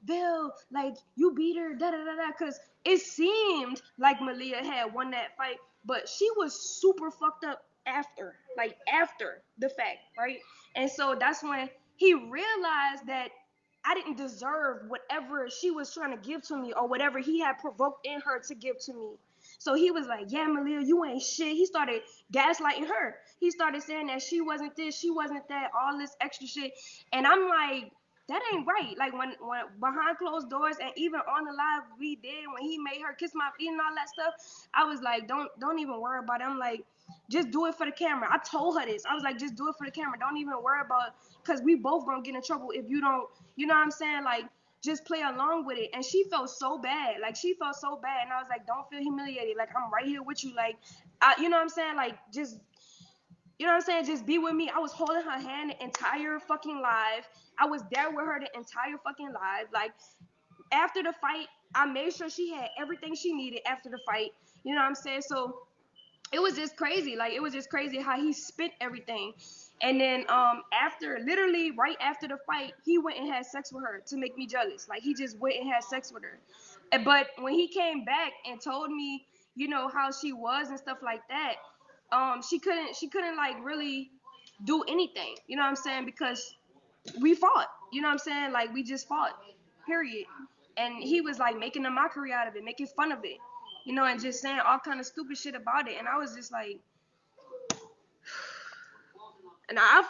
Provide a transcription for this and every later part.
Bill, like, you beat her, da da da da, because it seemed like Malia had won that fight, but she was super fucked up after the fact, right? And so that's when he realized that I didn't deserve whatever she was trying to give to me or whatever he had provoked in her to give to me. So he was like, yeah, Malia, you ain't shit. He started gaslighting her. He started saying that she wasn't this, she wasn't that, all this extra shit. And I'm like, that ain't right. Like when behind closed doors and even on the live we did when he made her kiss my feet and all that stuff, I was like, don't even worry about it. I'm like, just do it for the camera. I told her this. I was like, just do it for the camera. Don't even worry about, because we both gonna get in trouble if you don't, you know what I'm saying? Like, just play along with it. And she felt so bad. Like, she felt so bad. And I was like, don't feel humiliated. Like, I'm right here with you. Like, you know what I'm saying? Like, just, you know what I'm saying? Just be with me. I was holding her hand the entire fucking live. I was there with her the entire fucking live. Like, after the fight, I made sure she had everything she needed after the fight. You know what I'm saying? So it was just crazy. Like, it was just crazy how he spent everything. And then after, literally right after the fight, he went and had sex with her to make me jealous. Like, he just went and had sex with her. But when he came back and told me, you know, how she was and stuff like that, she couldn't like really do anything. You know what I'm saying? Because we fought. You know what I'm saying? Like, we just fought. Period. And he was like making a mockery out of it, making fun of it, you know, and just saying all kind of stupid shit about it. And I was just like, and I've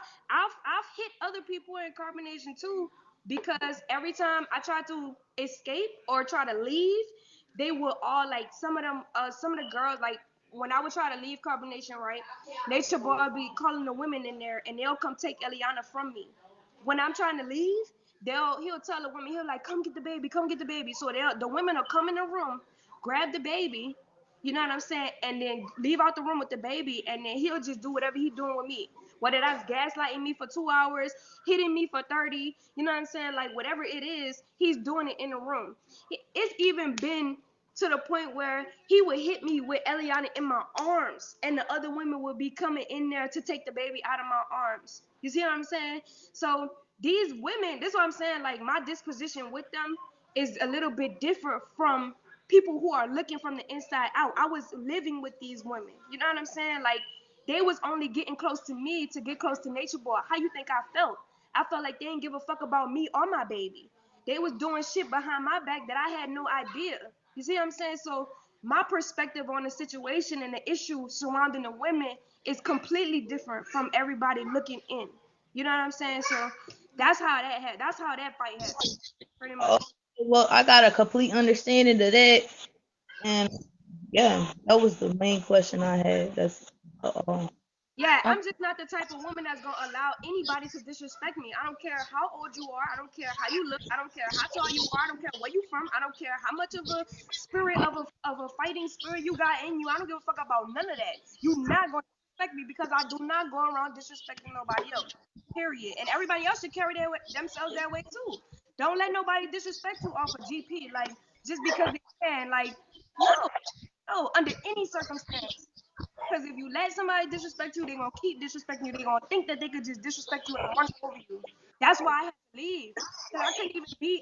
hit other people in carbonation too, because every time I try to escape or try to leave, they will all like, some of the girls, like, when I would try to leave carbonation, right? Nature Boy would be calling the women in there and they'll come take Eliana from me. When I'm trying to leave, he'll tell the woman, he'll like, come get the baby, come get the baby. So the women will come in the room, grab the baby, you know what I'm saying, and then leave out the room with the baby, and then he'll just do whatever he's doing with me. Whether that's gaslighting me for 2 hours, hitting me for 30, you know what I'm saying? Like, whatever it is, he's doing it in the room. It's even been to the point where he would hit me with Eliana in my arms, and the other women would be coming in there to take the baby out of my arms. You see what I'm saying? So these women, this is what I'm saying, like, my disposition with them is a little bit different from people who are looking from the inside out. I was living with these women. You know what I'm saying? Like, they was only getting close to me to get close to Nature Boy. How you think I felt? I felt like they didn't give a fuck about me or my baby. They was doing shit behind my back that I had no idea. You see what I'm saying? So my perspective on the situation and the issue surrounding the women is completely different from everybody looking in. You know what I'm saying? So that's how that fight happened, pretty Oh, much. well, I got a complete understanding of that, and yeah, that was the main question I had. That's uh, Yeah, uh, I'm just not the type of woman that's gonna allow anybody to disrespect me. I don't care how old you are. I don't care how you look. I don't care how tall you are. I don't care where you from. I don't care how much of a spirit of a fighting spirit you got in you. I don't give a fuck about none of that. You not gonna disrespect me because I do not go around disrespecting nobody else. Period. And everybody else should carry themselves that way too. Don't let nobody disrespect you off of GP. Like, just because they can. Like, no, no, under any circumstance. Because if you let somebody disrespect you, they're gonna keep disrespecting you. They're gonna think that they could just disrespect you and run over you. That's why I had to leave. Because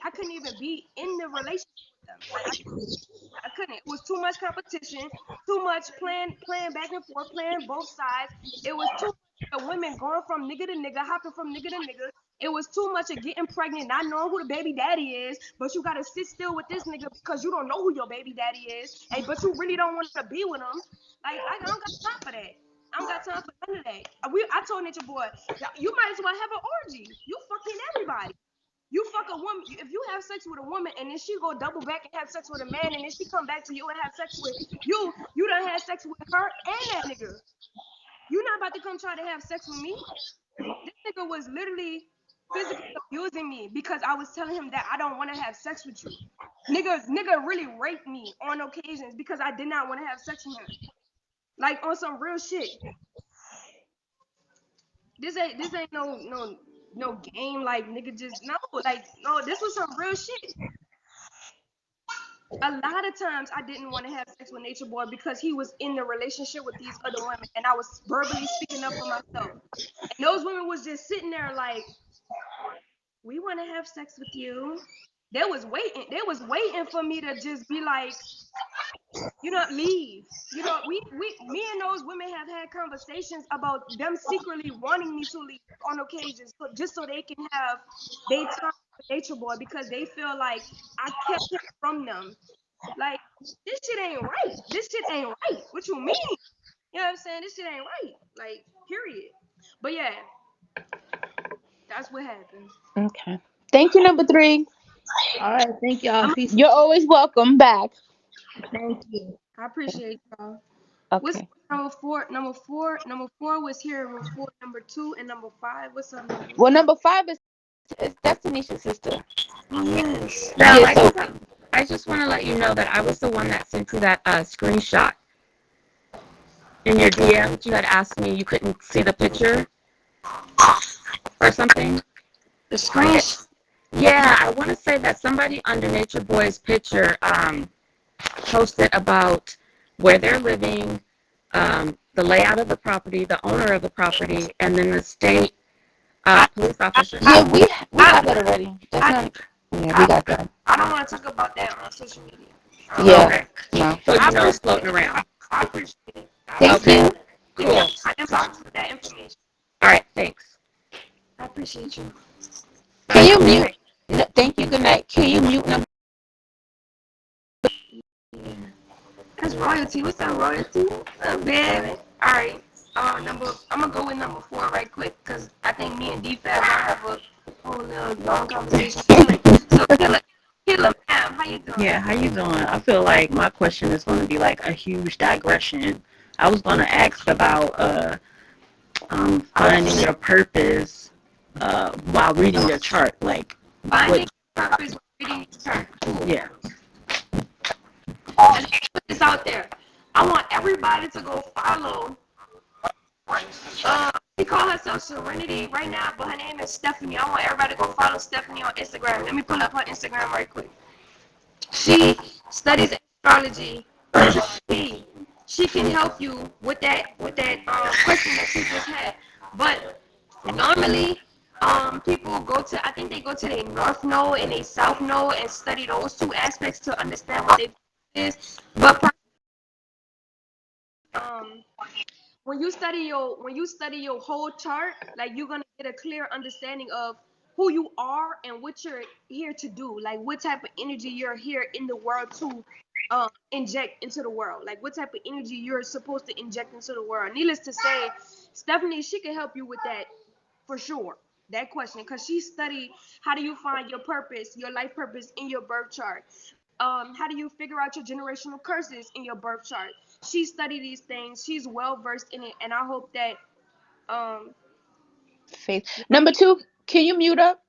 I couldn't even be in the relationship with them. Like, I couldn't. It was too much competition, too much playing back and forth, playing both sides. It was too much of women going from nigga to nigga, hopping from nigga to nigga. It was too much of getting pregnant, not knowing who the baby daddy is, but you gotta sit still with this nigga because you don't know who your baby daddy is, and but you really don't want to be with him. Like, I don't got time for that. I don't got time for none of that. I told Nature Boy, you might as well have an orgy. You fucking everybody. You fuck a woman. If you have sex with a woman and then she go double back and have sex with a man and then she come back to you and have sex with you, you done had sex with her and that nigga. You not about to come try to have sex with me. This nigga was literally physically abusing me because I was telling him that I don't want to have sex with you. Nigga really raped me on occasions because I did not want to have sex with him. Like, on some real shit. This ain't no game, like, nigga, just no, like, no, this was some real shit. A lot of times I didn't want to have sex with Nature Boy because he was in the relationship with these other women and I was verbally speaking up for myself. And those women was just sitting there like, we want to have sex with you. They was waiting. They was waiting for me to just be like, leave. Me and those women have had conversations about them secretly wanting me to leave on occasions, just so they can have their time with Nature Boy because they feel like I kept him from them. Like, this shit ain't right. This shit ain't right. What you mean? You know what I'm saying? This shit ain't right. Like, period. But yeah, that's what happened. Okay. Thank you, number 3. All right, thank y'all. I'm, Peace. You're always welcome back. Thank you. I appreciate y'all. What's Okay. number four? Number four was here before number 2 and number 5. What's up, number? Well, number 5 is Destination's sister. Oh yes. Now, Yeah. So I just want to let you know that I was the one that sent you that screenshot in your DM. You had asked me you couldn't see the picture or something. The screenshot. Yeah, I want to say that somebody under Nature Boy's picture posted about where they're living, the layout of the property, the owner of the property, and then the state police officer. yeah, we have that already. That's not. Yeah, we got that. I don't want to talk about that on social media. Yeah. Okay. No. So you know it's floating around. I appreciate it. Thank Okay. you. Cool. I am sorry for that information. All right. Thanks. I appreciate you. Can you mute? No, thank you. Good night. Can you mute number? Yeah. That's royalty. What's up, royalty? What's up, baby? All right. I'm gonna go with number 4 right quick because I think me and D-Fab might have a whole little long conversation. So, Killer, ma'am, how you doing? Yeah, how you doing? I feel like my question is going to be like a huge digression. I was going to ask about finding your purpose while reading your chart. Like, Finding purpose, reading your chart. yeah. Let's put this out there. I want everybody to go follow. She call herself Serenity right now, but her name is Stephanie. I want everybody to go follow Stephanie on Instagram. Let me pull up her Instagram right quick. She studies astrology. She can help you with that question that you just had. But normally, people go to, I think they go to their North Node and their South Node and study those 2 aspects to understand what they is. But when you study your whole chart, like, you're gonna get a clear understanding of who you are and what you're here to do, like what type of energy you're here in the world to inject into the world, like what type of energy you're supposed to inject into the world. Needless to say, Stephanie, she can help you with that for sure, that question, because she studied how do you find your purpose, your life purpose in your birth chart. How do you figure out your generational curses in your birth chart? She studied these things. She's well versed in it, and I hope that. Faith. Number 2. Can you mute up?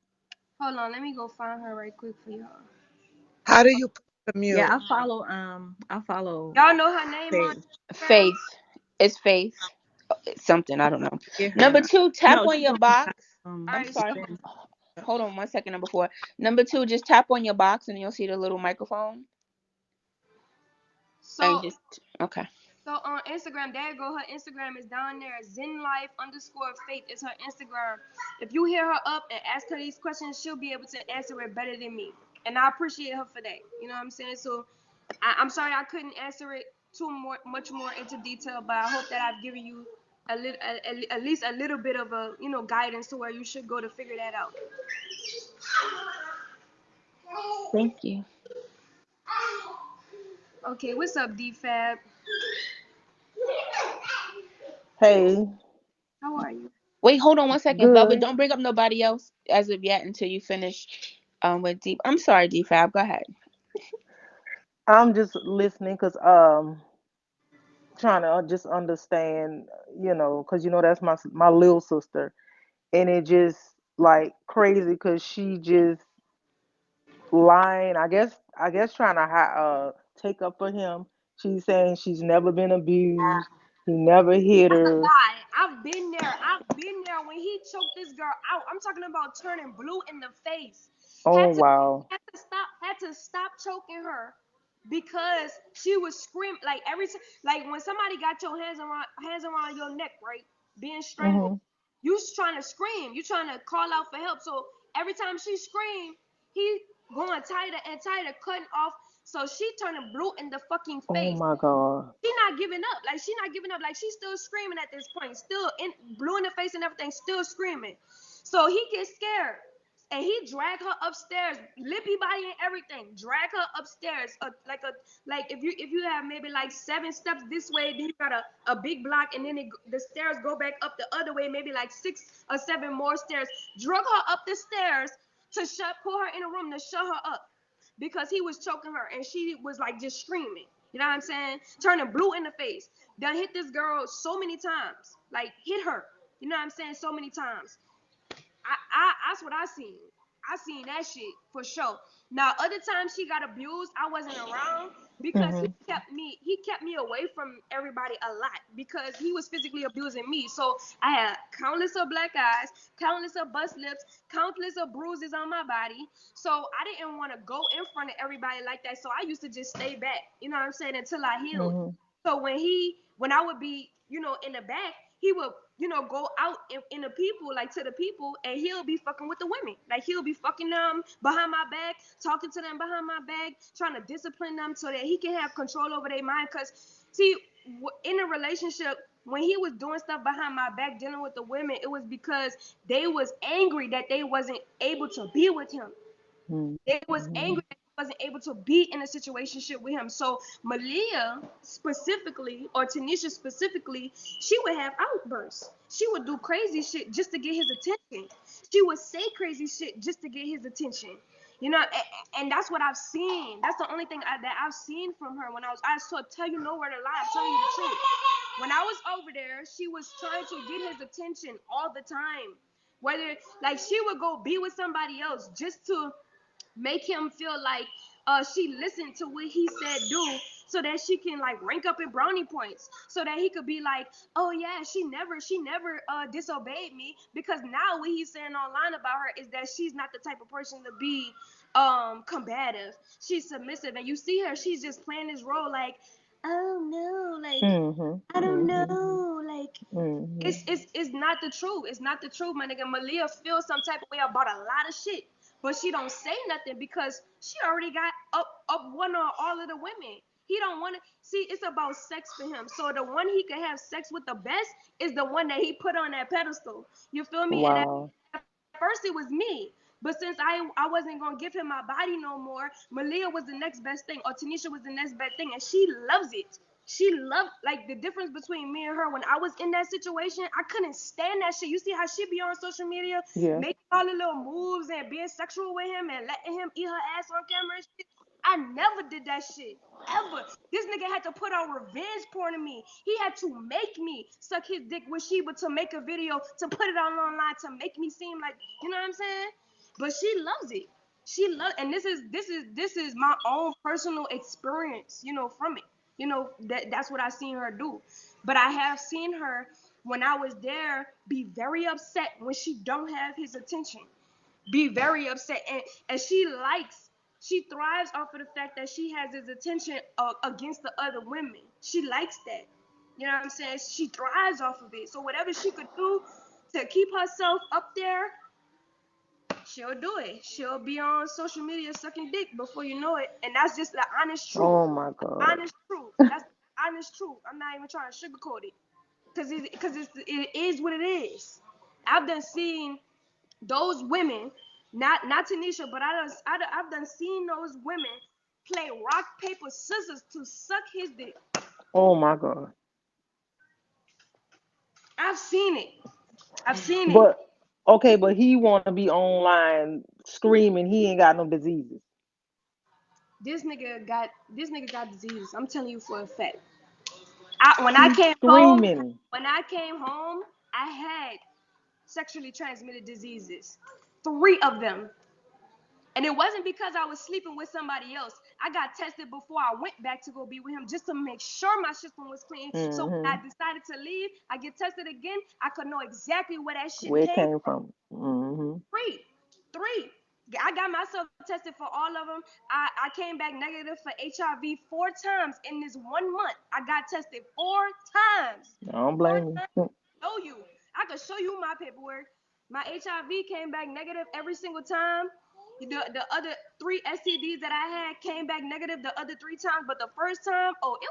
Hold on, let me go find her right quick for y'all. How do you put the mute? Yeah, I follow Y'all know her name on Faith. Faith. It's Faith. It's something. I don't know. Get her. Number 2. Tap No, on she your going box. by, I'm sorry. Spin. Hold on 1 second. Number 4. Number 2. Just tap on your box and you'll see the little microphone. And So just okay. so on Instagram, there you go. Her Instagram is down there. ZenLife_Faith is her Instagram. If you hear her up and ask her these questions, she'll be able to answer it better than me. And I appreciate her for that. You know what I'm saying? So I'm sorry I couldn't answer it much more into detail, but I hope that I've given you at least a little bit of a guidance to where you should go to figure that out. Thank you. Okay, what's up, D-Fab? Hey, How are you? Wait, hold on 1 second, Velvet. good. Don't bring up nobody else as of yet until you finish with Deep. I'm sorry, D-Fab. Go ahead. I'm just listening because trying to just understand, because that's my little sister, and it just like crazy because she just lying. I guess trying to take up for him. She's saying she's never been abused. He never hit That's a her. lie. I've been there. I've been there when he choked this girl out. I'm talking about turning blue in the face. Oh Had to wow. had to stop choking her because she was screaming like every time. Like when somebody got your hands around your neck, right, being strangled, Mhm. you trying to scream. You trying to call out for help. So every time she screamed, he going tighter and tighter, cutting off. So she turning blue in the fucking Oh face. my God. She not giving up. Like, she not giving up. Like, she's still screaming at this point. Still blue in the face and everything. Still screaming. So he gets scared. And he dragged her upstairs, lippy body and everything. Drag her upstairs, like if you have maybe like 7 steps this way, then you got a big block, and then the stairs go back up the other way, maybe like 6 or 7 more stairs. Drug her up the stairs to pull her in a room to shut her up, because he was choking her and she was like just screaming. You know what I'm saying? Turning blue in the face. Done hit this girl so many times, like hit her. You know what I'm saying? So many times. That's what I seen. I seen that shit for sure. Now, other times she got abused, I wasn't around, because Mm-hmm. he kept me away from everybody a lot, because he was physically abusing me. So I had countless of black eyes, countless of bust lips, countless of bruises on my body. So I didn't want to go in front of everybody like that. So I used to just stay back, you know what I'm saying, until I healed. Mm-hmm. So when I would be, in the back, he would, go out in the people, like to the people, and he'll be fucking with the women. Like, he'll be fucking them behind my back, talking to them behind my back, trying to discipline them so that he can have control over their mind. Because, see, in a relationship, when he was doing stuff behind my back, dealing with the women, it was because they was angry that they wasn't able to be with him. They was angry that he wasn't able to be in a situationship with him. So Malia specifically, or Tanisha specifically, she would have outbursts. She would do crazy shit just to get his attention. She would say crazy shit just to get his attention. And that's what I've seen. That's the only thing that I've seen from her. When I tell you nowhere to lie, I'm telling you the truth. When I was over there, she was trying to get his attention all the time. Whether, like, she would go be with somebody else just to make him feel like she listened to what he said do, so that she can like rank up in brownie points, so that he could be like, oh yeah, she never disobeyed me, because now what he's saying online about her is that she's not the type of person to be combative. She's submissive, and you see her, she's just playing this role like, oh no, like, Mm-hmm. I don't Mm-hmm. know, like, Mm-hmm. it's not the truth. It's not the truth, my nigga. Malia feels some type of way about a lot of shit, but she don't say nothing because she already got up one on all of the women. He don't want to see. It's about sex for him. So the one he could have sex with the best is the one that he put on that pedestal. You feel me? And Wow. at first it was me. But since I wasn't gonna give him my body no more, Malia was the next best thing, or Tanisha was the next best thing, and she loves it. She loved, like, the difference between me and her when I was in that situation. I couldn't stand that shit. You see how she be on social media, Yeah. making all the little moves and being sexual with him and letting him eat her ass on camera and shit. I never did that shit. Ever. This nigga had to put on revenge porn on me. He had to make me suck his dick with Sheba to make a video to put it on online to make me seem like, you know what I'm saying? But she loves it. She loves, and this is my own personal experience, from it. That's what I seen her do. But I have seen her, when I was there, be very upset when she don't have his attention. Be very upset, and she thrives off of the fact that she has his attention against the other women. She likes that. You know what I'm saying? She thrives off of it. So whatever she could do to keep herself up there, she'll do it. She'll be on social media sucking dick before you know it. And that's just the honest truth. Oh my God. Honest truth. That's the honest truth. I'm not even trying to sugarcoat it. Because it is what it is. I've done seen those women, not Tanisha, but I've done seen those women play rock, paper, scissors to suck his dick. Oh my God. I've seen it. I've seen it. But okay, but he want to be online screaming. He ain't got no diseases. This nigga got diseases. I'm telling you for a fact. When He's screaming. I came home, I had sexually transmitted diseases. 3 of them. And it wasn't because I was sleeping with somebody else. I got tested before I went back to go be with him, just to make sure my system was clean. So when I decided to leave, I get tested again, I could know exactly where that shit Where it came came from. from. 3. I got myself tested for all of them. I came back negative for HIV 4 times in this 1 month. I got tested 4 times. I don't blame you. Show you. I could show you my paperwork. My HIV came back negative every single time. The other 3 STDs that I had came back negative the other 3 times, but the first time, oh, it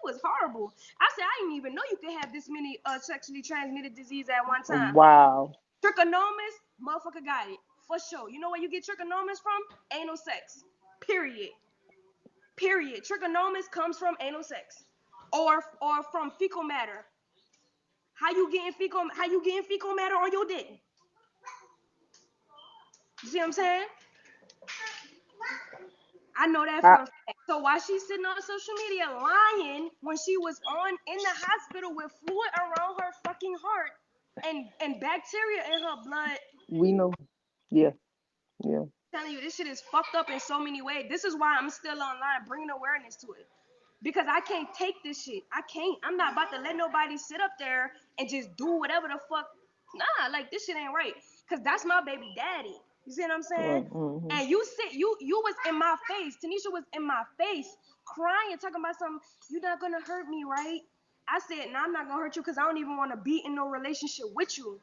was horrible. I said I didn't even know you could have this many sexually transmitted disease at one time. Wow. Trichomonas, motherfucker got it for sure. You know where you get trichomonas from? Anal sex. Period. Trichomonas comes from anal sex, or from fecal matter. How you getting fecal matter on your dick? You see what I'm saying? I know that for a fact. So while she's sitting on social media lying when she was in the hospital with fluid around her fucking heart and bacteria in her blood, We know. Yeah. I'm telling you, this shit is fucked up in so many ways. This is why I'm still online bringing awareness to it. Because I can't take this shit. I can't. I'm not about to let nobody sit up there and just do whatever the fuck. Nah, like this shit ain't right. Cause that's my baby daddy. You see what I'm saying? Mm-hmm. And you was in my face. Tanisha was in my face, crying, talking about something. You're not gonna hurt me, right? I said, nah, I'm not gonna hurt you because I don't even want to be in no relationship with you.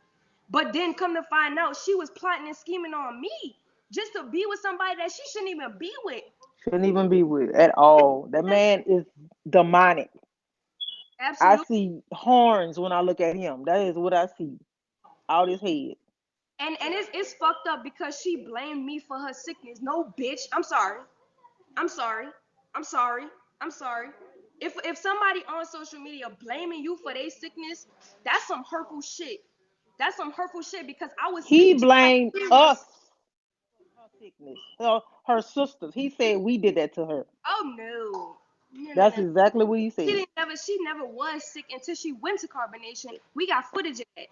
But then come to find out, she was plotting and scheming on me just to be with somebody that she shouldn't even be with. Shouldn't even be with at all. That man is demonic. Absolutely. I see horns when I look at him. That is what I see. Out his head. And it's fucked up because she blamed me for her sickness. No, bitch. I'm sorry. If somebody on social media blaming you for their sickness, that's some hurtful shit. Because I was He sick. blamed us for her sickness. Her sisters. He said we did that to her. Oh no. That's exactly what he said. She never was sick until she went to carbonation. We got footage of that.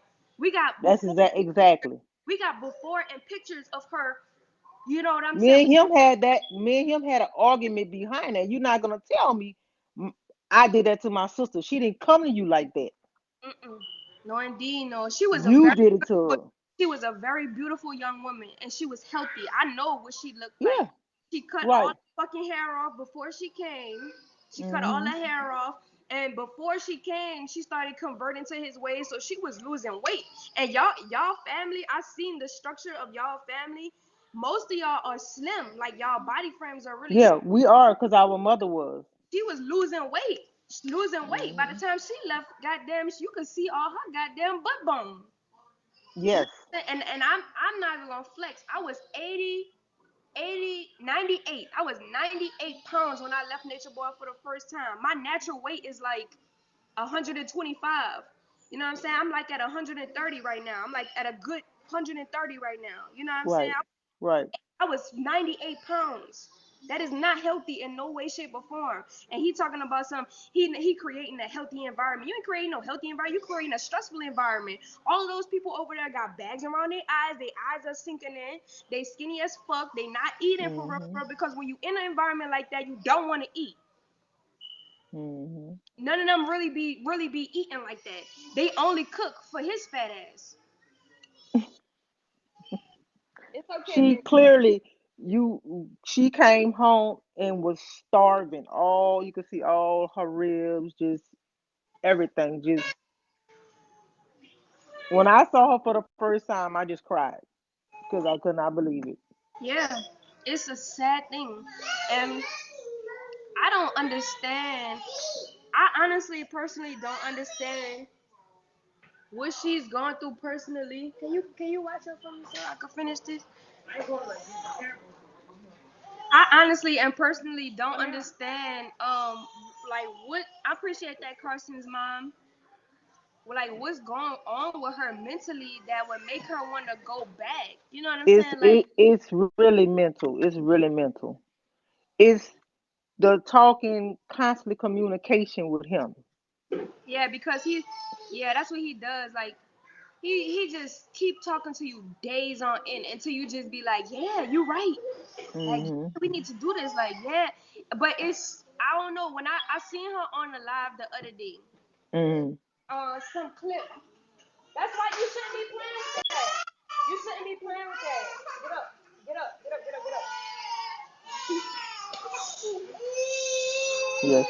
That's exactly. We got before and pictures of her. You know what I'm Me saying? and him had an argument behind that. You're not gonna tell me I did that to my sister. She didn't come to you like that. Mm-mm. No, indeed, no. Did it to her. She was a very beautiful young woman, and she was healthy. I know what she looked Yeah. like. She cut Right. all the fucking hair off before she came. She cut all the hair off, and before she came, she started converting to his ways. So she was losing weight. And y'all family, I seen the structure of y'all family. Most of y'all are slim, like y'all body frames are really. Yeah, we are, because our mother was. She was losing weight. By the time she left, goddamn, you could see all her goddamn butt bone. Yes. And I'm not even gonna flex. I was 98. I was 98 pounds when I left Nature Boy for the first time. My natural weight is like 125. You know what I'm saying? I'm like at 130 right now. I'm like at a good 130 right now. You know what I'm saying? Right. I was 98 pounds. That is not healthy in no way, shape, or form. And he talking about he creating a healthy environment. You ain't creating no healthy environment. You creating a stressful environment. All of those people over there got bags around their eyes are sinking in. They skinny as fuck. They not eating for real, because when you in an environment like that, you don't want to eat. None of them really be eating like that. They only cook for his fat ass. It's okay. She came home and was starving. You could see all her ribs, just everything. Just when I saw her for the first time, I just cried because I could not believe it. Yeah, it's a sad thing, and I don't understand. I honestly, personally, don't understand what she's going through personally. Can you watch her for me so I can finish this? I honestly and personally don't understand. Like what? I appreciate that Carson's mom. Like what's going on with her mentally that would make her want to go back? You know what I'm saying? Like It's really mental. It's really mental. It's the talking, constantly communication with him. yeah, because that's what he does. Like he just keep talking to you days on end until you just be like, yeah, you're right. Like we need to do this. Like yeah, but it's I don't know. When I seen her on the live the other day, some clip. That's why you shouldn't be playing with that. You shouldn't be playing with that. Get up. Yes.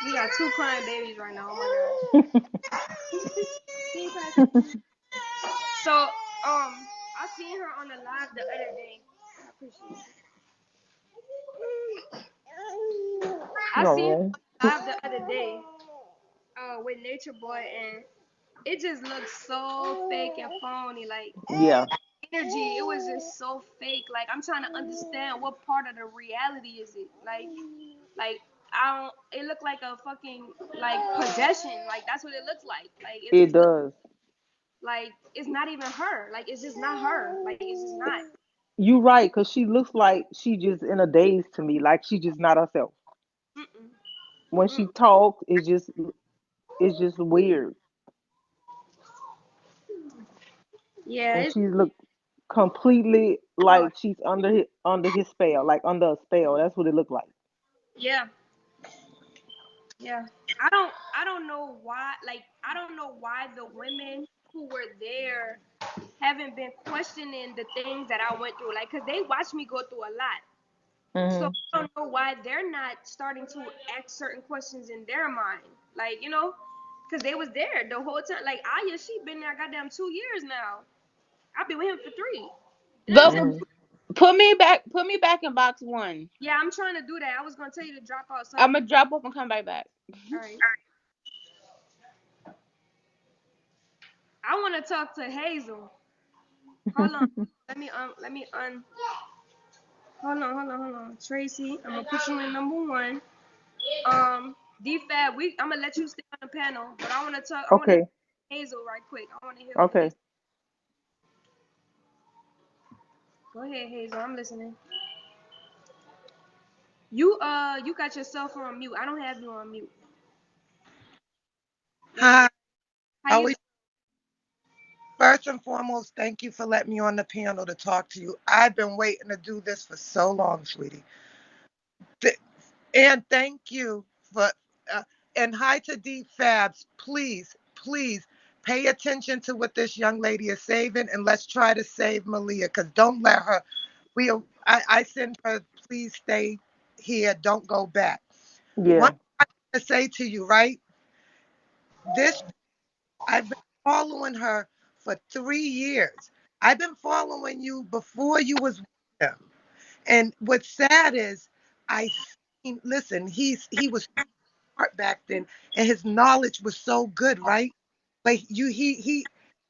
We got two crying babies right now. Oh my god. Can you pass it? So, I seen her on the live the other day. I appreciate it. I All seen her right. on the live the other day, with Nature Boy, and it just looked so fake and phony. Like Yeah. energy, it was just so fake. Like I'm trying to understand what part of the reality is it. Like I don't. It looked like a fucking like possession. Like that's what it looks like. Like it It just look does. like it's not even her. Like it's just not her. Like it's just not. You right, cause she looks like she just in a daze to me, like she just not herself. Mm-mm. When she talks, it's just weird, Yeah. and It's, she look completely oh, like she's under his spell, like under a spell. That's what it looked like. yeah. Yeah. I don't know why like I don't know why the women who were there haven't been questioning the things that I went through. Like cause they watched me go through a lot. So Hmm. I don't know why they're not starting to ask certain questions in their mind. Like, cause they was there the whole time. Like Aya, she been there goddamn 2 years now. I've been with him for 3. You know what I'm saying? But Hmm. put me back in box one. Yeah, I'm trying to do that. I was gonna tell you to drop out so I'm you gonna drop off and come right back. all right. I wanna talk to Hazel. Hold on. Let me hold on. Tracy, I'm gonna put you in number one. DFab, I'm gonna let you stay on the panel, but I wanna Okay. Hazel right quick. I wanna hear what Okay. Hazel. Go ahead, Hazel, I'm listening. You got yourself on mute. I don't have you on mute. There you go. Hi. How How you are doing? you? First and foremost, thank you for letting me on the panel to talk to you. I've been waiting to do this for so long, sweetie. Th- And thank you for, uh, and hi to Deep Fabs. Please, please pay attention to what this young lady is saving and let's try to save Malia because don't let her. I send her, please stay here. Don't go back. One Yeah. thing I want to say to you, right? This I've been following her for 3 years. I've been following you before you was with him. And what's sad is I seen, listen, he was smart back then and his knowledge was so good, right? But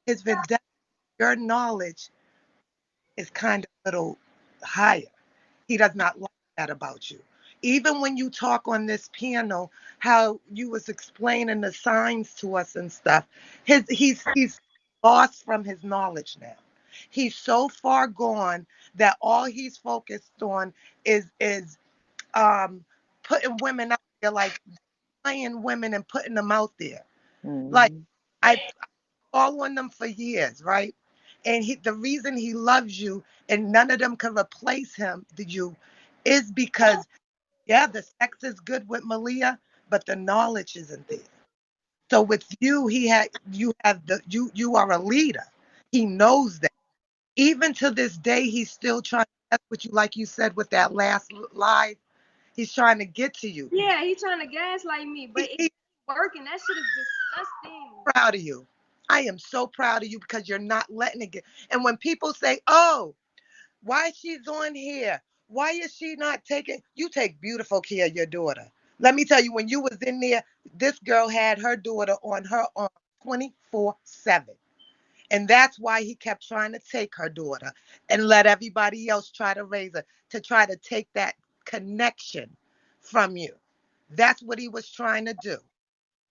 his fidelity, your knowledge is kind of a little higher. He does not like that about you. Even when you talk on this piano, how you was explaining the signs to us and stuff, he's lost from his knowledge now. He's so far gone that all he's focused on is um putting women out there, like playing women and putting them out there. Like Hmm. I following them for years, right? And the reason he loves you and none of them can replace him, you, is because yeah, the sex is good with Malia, but the knowledge isn't there. So with you, you have you are a leader. He knows that. Even to this day, he's still trying to mess with you, like you said with that last live. He's trying to get to you. Yeah, he trying to gaslight me, but it's He's working. That shit is disgusting. proud of you. I am so proud of you because you're not letting it get. And when people say, "Oh, why she's on here? Why is she not taking?" You take beautiful care of your daughter. Let me tell you, when you was in there, this girl had her daughter on her arm 24/7. And that's why he kept trying to take her daughter and let everybody else try to raise her, to try to take that connection from you. That's what he was trying to do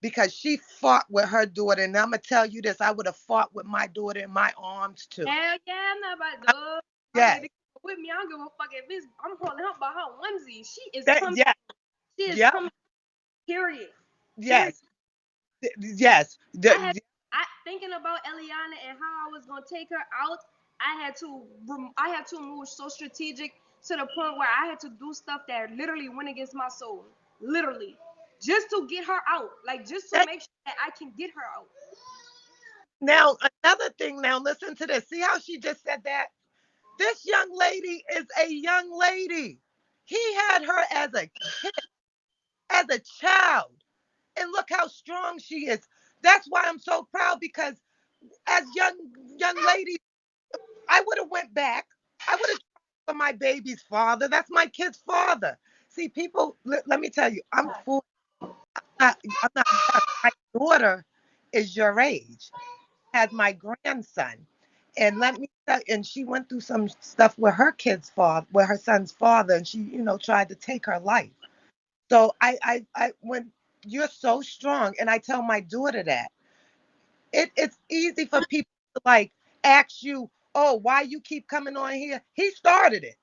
because she fought with her daughter. And I'm going to tell you this, I would have fought with my daughter in my arms too. Hell yeah, I'm not about to. My Yes. baby with me. I don't give a fuck if it's. I'm holding her by her onesie. She is That, coming. yes. She is Yep. coming. Period. Period. Yes. Yes. I had thinking about Eliana and how I was gonna take her out. I had to move so strategic to the point where I had to do stuff that literally went against my soul, literally, just to get her out, like just to That- make sure that I can get her out. Now, another thing, now listen to this. See how she just said that? This young lady is a young lady. He had her as a kid, as a child. and look how strong she is. That's why I'm so proud, because as young ladies, I would have went back. I would have tried for my baby's father. That's my kid's father. See, people, let me tell you, I'm 40. I'm not young. My daughter is your age, has my grandson. And let me tell you, and she went through some stuff with her kid's father, with her son's father, and she, tried to take her life. So when you're so strong, and I tell my daughter that it's easy for people to like ask you, oh, why you keep coming on here? He started it.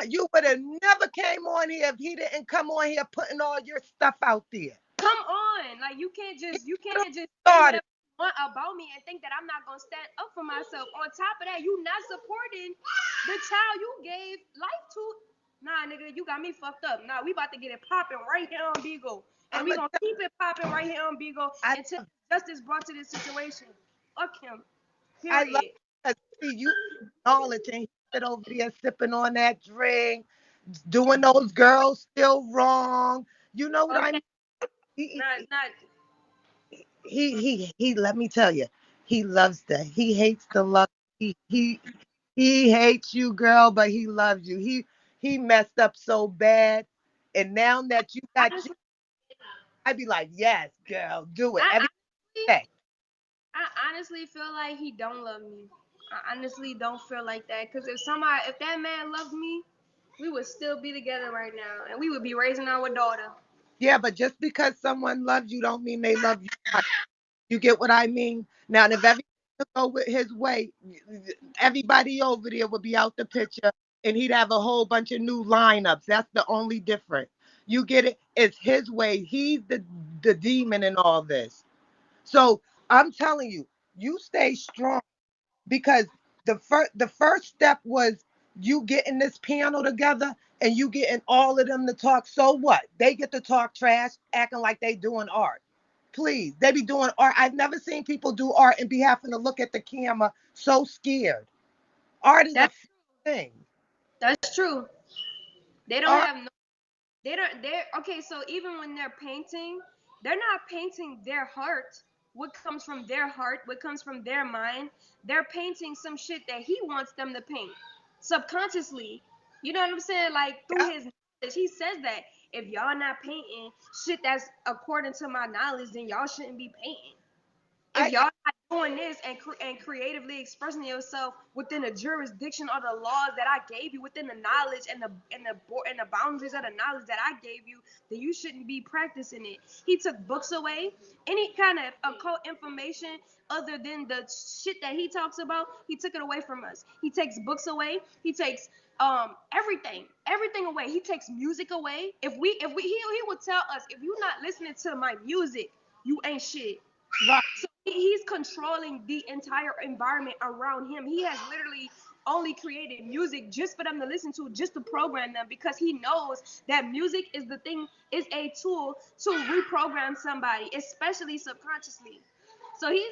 You would have never came on here if he didn't come on here putting all your stuff out there. Come on, like you can't He just say started. whatever you want about me and think that I'm not gonna stand up for myself. On top of that, you not supporting the child you gave life to. Nah, nigga, you got me fucked up. Nah, we about to get it popping right here on Beagle, and I'm we a, gonna keep it popping right here on Beagle I, until justice brought to this situation. Fuck him. I love Period. to see you knowledge, and he sit over there sipping on that drink, doing those girls still wrong. You know what I Okay, mean? He, not. let me tell you, he loves he hates the love. He hates you, girl, but he loves you. He messed up so bad, and now that you got you, I'd be like, yes, girl, do it I every honestly, day. I honestly feel like he don't love me. I honestly don't feel like that. Cause if that man loved me, we would still be together right now, and we would be raising our daughter. Yeah, but just because someone loves you, don't mean they love you back. You get what I mean? Now, and if everything would go with his way, everybody over there would be out the picture, and he'd have a whole bunch of new lineups. That's the only difference. You get it? It's his way. He's the demon in all this. So I'm telling you, you stay strong, because the first step was you getting this panel together and you getting all of them to talk. So what? They get to talk trash, acting like they doing art. Please, they be doing art. I've never seen people do art and be having to look at the camera so scared. Art is a That's thing. that's true. They don't Art, have no. They don't. They're okay. So even when they're painting, they're not painting their heart. What comes from their heart, what comes from their mind. They're painting some shit that he wants them to paint subconsciously. You know what I'm saying? Like through yeah, his knowledge, he says that if y'all not painting shit that's according to my knowledge, then y'all shouldn't be painting. If I y'all not doing this and creatively expressing yourself within the jurisdiction or the laws that I gave you, within the knowledge and the boundaries of the knowledge that I gave you, then you shouldn't be practicing it. He took books away, any kind of occult information other than the shit that he talks about. He took it away from us. He takes books away. He takes everything away. He takes music away. He would tell us, if you're not listening to my music, you ain't shit. right. So he's controlling the entire environment around him. He has literally only created music just for them to listen to, just to program them, because he knows that music is a tool to reprogram somebody, especially subconsciously. So he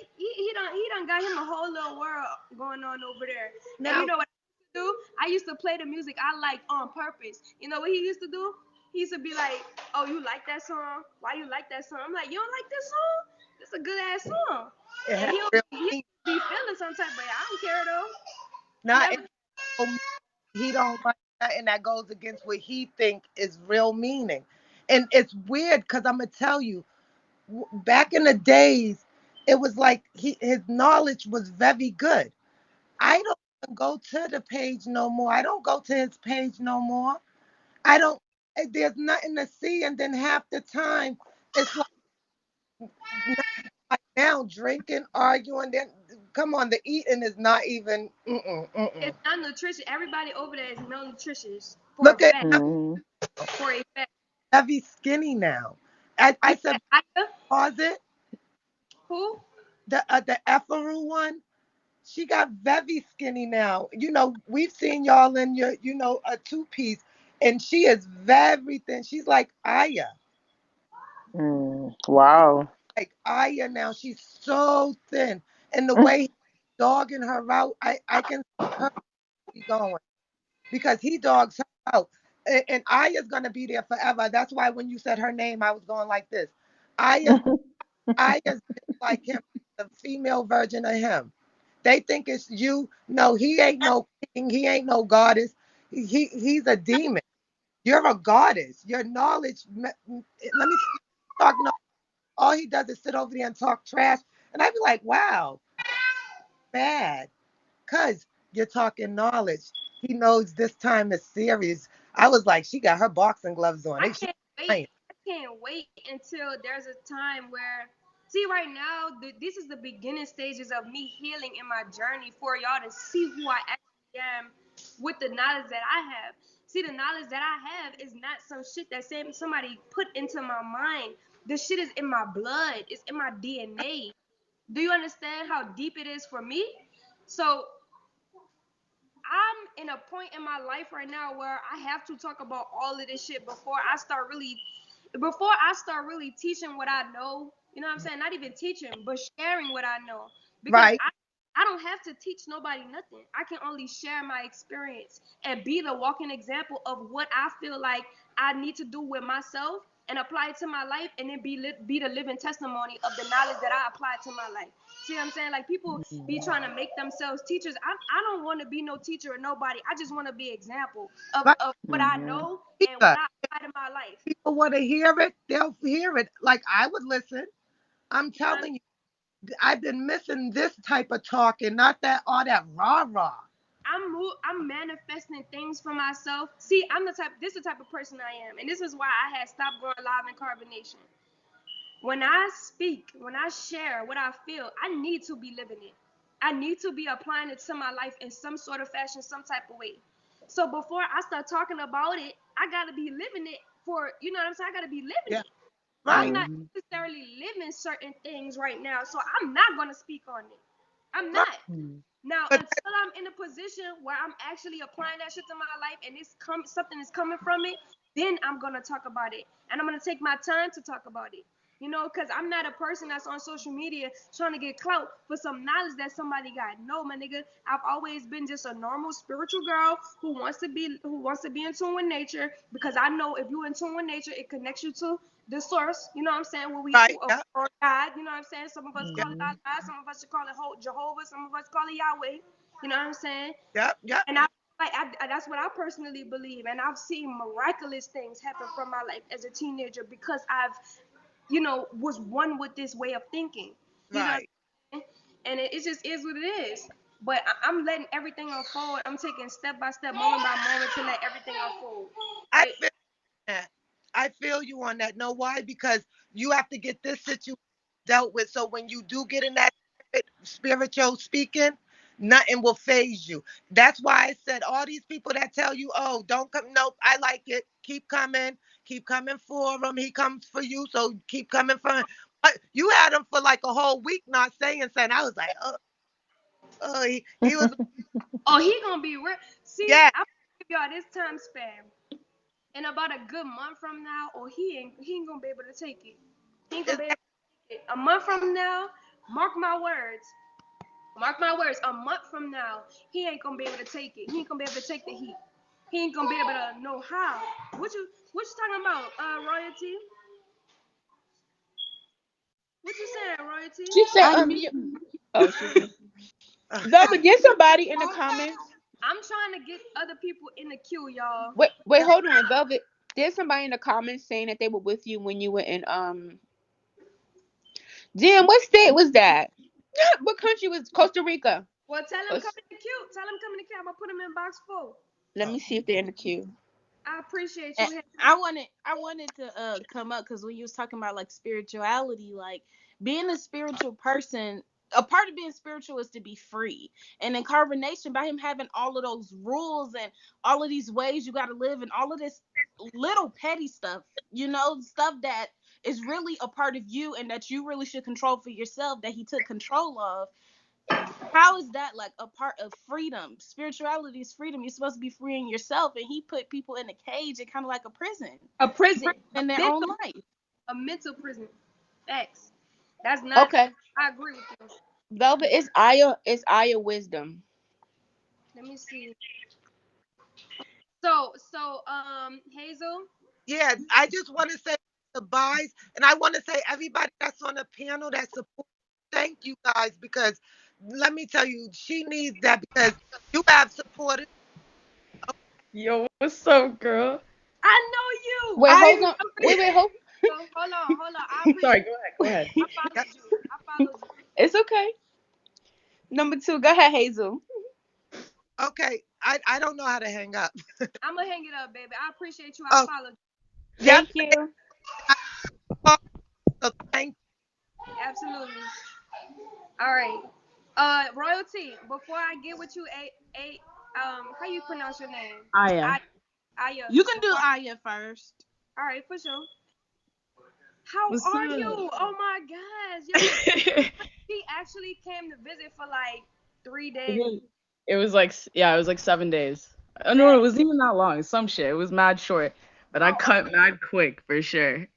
done got him a whole little world going on over there. And you Now, know what I used to do? I used to play the music I like on purpose. You know what he used to do? He used to be like, "Oh, you like that song? Why you like that song?" I'm like, "You don't like this song? It's a good ass song." it And has he'll real be meaning. feeling some type of way. I don't care though. I Not never. he don't like that, and that goes against what he think is real meaning. And it's weird, because I'm gonna tell you, back in the days, it was like his knowledge was very good. I don't even go to the page no more. I don't go to his page no more. I don't. There's nothing to see, and then half the time it's like now drinking, arguing. Then come on, the eating is not even. It's not nutritious. Everybody over there is malnutritious for a Look at fact. Mm-hmm. For a fact. heavy skinny now. I You said, said Aya? pause it. Who? The Efaru one. She got very skinny now. We've seen y'all in your, a two piece, and she is very thin. She's like Aya. Wow. Like Aya now. She's so thin. And the way he's dogging her out, I can see her going, because he dogs her out. And Aya's gonna be there forever. That's why when you said her name, I was going like this. Aya, Aya's just like him, the female version of him. They think it's you. No, he ain't no king. He ain't no goddess. He's a demon. You're a goddess. Your knowledge. Let me talk. No, all he does is sit over there and talk trash, and I'd be like, wow, bad, cause you're talking knowledge. He knows this time is serious. I was like, she got her boxing gloves on. I She can't wait. playing. I can't wait until there's a time where, see, right now, this is the beginning stages of me healing in my journey for y'all to see who I actually am with the knowledge that I have. See, the knowledge that I have is not some shit that somebody put into my mind. The shit is in my blood. It's in my DNA. Do you understand how deep it is for me? So I'm in a point in my life right now where I have to talk about all of this shit before I start really teaching what I know. You know what I'm saying? Not even teaching, but sharing what I know. Because Right, I don't have to teach nobody nothing. I can only share my experience and be the walking example of what I feel like I need to do with myself and apply it to my life, and then be the living testimony of the knowledge that I apply to my life. See what I'm saying? Like, people be trying to make themselves teachers. I don't want to be no teacher or nobody. I just want to be an example right. of what I Mhm. know and what Either. I apply to my life. People want to hear it, they'll hear it. Like I would listen. I'm You know what I mean? telling you, I've been missing this type of talking, not that all that rah rah. I'm manifesting things for myself. See, this is the type of person I am, and this is why I had stopped going live in carbonation. When I speak, when I share what I feel, I need to be living it. I need to be applying it to my life in some sort of fashion, some type of way. So before I start talking about it, I gotta be living it for, you know what I'm saying? I gotta be living Yeah, it. I'm right, not Mhm. necessarily living certain things right now, so I'm not gonna speak on it. I'm right. not. Mhm. Now, But until I'm in a position where I'm actually applying that shit to my life and something is coming from it, then I'm gonna talk about it, and I'm gonna take my time to talk about it. You know, because I'm not a person that's on social media trying to get clout for some knowledge that somebody got. No, my nigga, I've always been just a normal spiritual girl who wants to be in tune with nature, because I know if you're in tune with nature, it connects you to the source. You know what I'm saying? Where we right, yeah, or God. You know what I'm saying? Some of us yeah, call it Allah, some of us should call it Jehovah, some of us call it Yahweh. You know what I'm saying? yeah, yeah. And that's what I personally believe, and I've seen miraculous things happen from my life as a teenager because I've, was one with this way of thinking. You know what Right. I'm saying? And it just is what it is. But I'm letting everything unfold. I'm taking step by step, moment by moment, to let everything unfold. I Right? feel that. I feel you on that. Know why? Because you have to get this situation dealt with. So when you do get in that spiritual speaking, nothing will phase you. That's why I said all these people that tell you, oh, don't come. Nope, I like it. Keep coming. Keep coming for him. He comes for you. So keep coming for him. But you had him for like a whole week not saying something. I was like, he was, Oh, he gonna be real. See, yeah. I'm gonna give y'all this time span. In about a good month from now, or he ain't gonna be able to take it. He ain't gonna It's, be able to take it. A month from now, mark my words. Mark my words. A month from now, he ain't gonna be able to take it. He ain't gonna be able to take the heat. He ain't gonna be able to know how. What you talking about, royalty? What you saying, royalty? She said, I oh, Velvet, get somebody in the comments. I'm trying to get other people in the queue, y'all. Wait, hold on, Velvet. There's somebody in the comments saying that they were with you when you were in Jim, what state was that? What country was Costa Rica? Well, tell him Cos- come in the queue. Tell him come in the queue. I'm gonna put him in box 4. Let me see if they're in the queue. I appreciate And you. I wanted to come up because when you was talking about like spirituality, like being a spiritual person, a part of being spiritual is to be free. And in carbonation, by him having all of those rules and all of these ways you got to live and all of this little petty stuff, stuff that is really a part of you and that you really should control for yourself, that he took control of. How is that like a part of freedom? Spirituality is freedom. You're supposed to be freeing yourself, and he put people in a cage and kind of like a prison A prison, a in their own mental, life. a mental prison. Facts. That's not. Okay, I agree with you. Velvet is Aya Wisdom. Let me see. So, Hazel. Yeah, I just want to say the buys. And I want to say everybody that's on the panel that support, thank you guys, because let me tell you, she needs that because you have supported. Yo, what's up, girl? I know you. Wait, I hold on. Wait, hold. Hold on. I Sorry, appreciate go ahead. I followed you. I followed you. It's okay. Number 2, go ahead, Hazel. okay. I don't know how to hang up. I'm gonna hang it up, baby. I appreciate you. I Oh, followed you. yep. Thank you. So thank Absolutely. All right. Royalty. Before I get with you, how you pronounce your name? Aya. Aya. You can do Aya first. All right, for sure. How What's are up? you? Oh my gosh. Yo, he actually came to visit for like 3 days. It was like, yeah, it was like 7 days. No, it wasn't even that long. Some shit. It was mad short, but I cut mad quick for sure.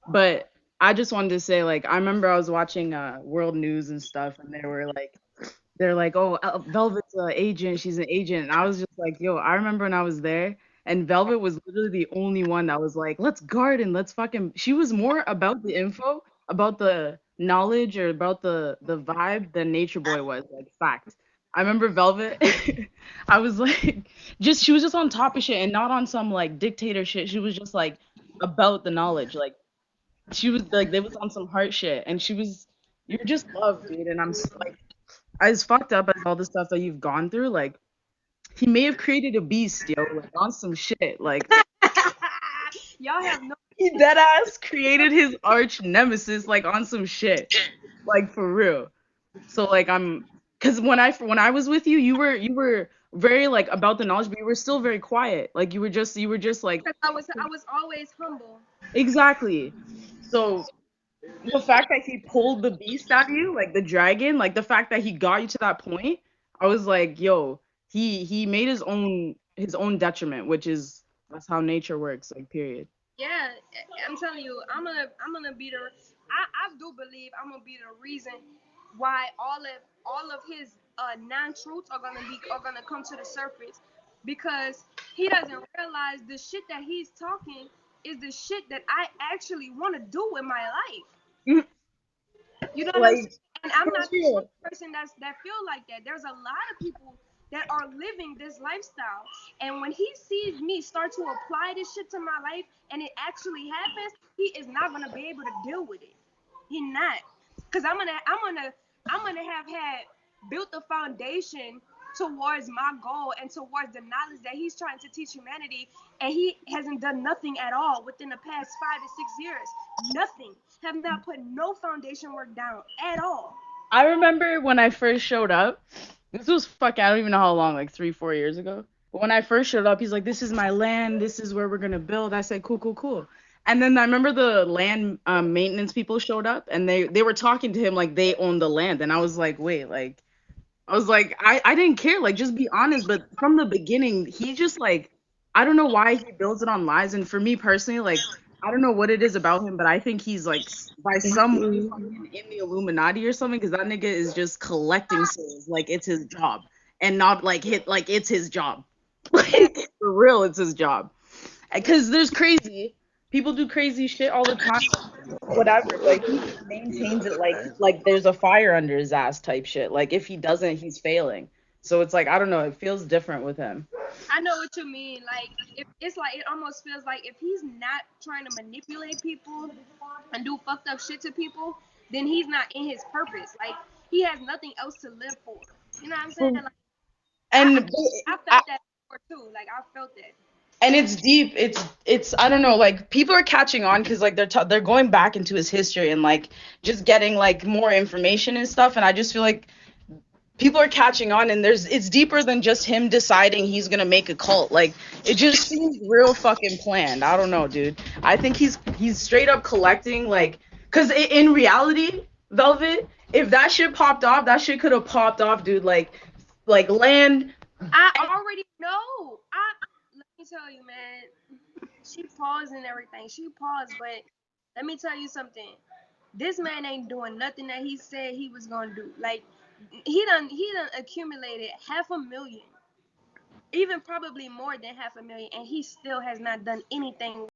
But I just wanted to say, like, I remember I was watching World News and stuff, and they're like, oh, Velvet's an agent. She's an agent. And I was just like, yo, I remember when I was there, and Velvet was literally the only one that was like, let's garden, let's fucking. She was more about the info, about the knowledge, or about the vibe than Nature Boy was. Like, fact. I remember Velvet. I was like, she was just on top of shit and not on some like dictator shit. She was just like about the knowledge. Like, she was like, they was on some heart shit, and you're just loved, dude. And like, as fucked up as all the stuff that you've gone through, like, he may have created a beast, yo, like, on some shit. Like, Y'all have no. he dead ass created his arch nemesis, like, on some shit, like, for real. So like, cause when I was with you, you were very like about the knowledge, but you were still very quiet. Like, you were just like, I was always humble. exactly. So the fact that he pulled the beast out of you, like the dragon, like the fact that he got you to that point, I was like, yo, he made his own detriment, which is, that's how nature works, like, period. Yeah, I'm telling you, I'm gonna be the. I do believe I'm gonna be the reason why all of his non-truths are gonna come to the surface, because he doesn't realize the shit that he's talking is the shit that I actually want to do with my life. You know what I'm saying? Like, And I'm for not the real. only person that feel like that. There's a lot of people that are living this lifestyle. And when he sees me start to apply this shit to my life and it actually happens, he is not gonna be able to deal with it. He not. Cause I'm gonna have had built the foundation towards my goal and towards the knowledge that he's trying to teach humanity, and he hasn't done nothing at all within the past 5 to 6 years. Nothing. Have not put no foundation work down at all. I remember when I first showed up. This was fucking, I don't even know how long, like 3-4 years ago. But when I first showed up, he's like, this is my land. This is where we're going to build. I said, cool, cool, cool. And then I remember the land maintenance people showed up, and they were talking to him like they own the land. And I was like, wait, like, I didn't care. Like, just be honest. But from the beginning, he just, like, I don't know why he builds it on lies. And for me personally, like, I don't know what it is about him, but I think he's, like, by some way fucking in the Illuminati or something, because that nigga is just collecting souls like it's his job, and not like it's his job. Like, for real, it's his job. Because there's crazy people do crazy shit all the time. Whatever, like, he maintains it like there's a fire under his ass type shit. Like, if he doesn't, he's failing. So it's like, I don't know, it feels different with him. I know what you mean. Like, it's like, it almost feels like if he's not trying to manipulate people and do fucked up shit to people, then he's not in his purpose. Like, he has nothing else to live for. You know what I'm saying? Like, And I felt that before too. Like, I felt that. and it's deep. It's I don't know, like, people are catching on because, like, they're going back into his history and, like, just getting, like, more information and stuff, and I just feel like people are catching on, and it's deeper than just him deciding he's gonna make a cult. Like, it just seems real fucking planned. I don't know, dude. I think he's straight up collecting, like, because in reality, Velvet, if that shit popped off, that shit could have popped off, dude. Like land. I already know. Let me tell you, man. She paused and everything. She paused, but let me tell you something. This man ain't doing nothing that he said he was gonna do. Like, he done accumulated 500,000, even probably more than 500,000, and he still has not done anything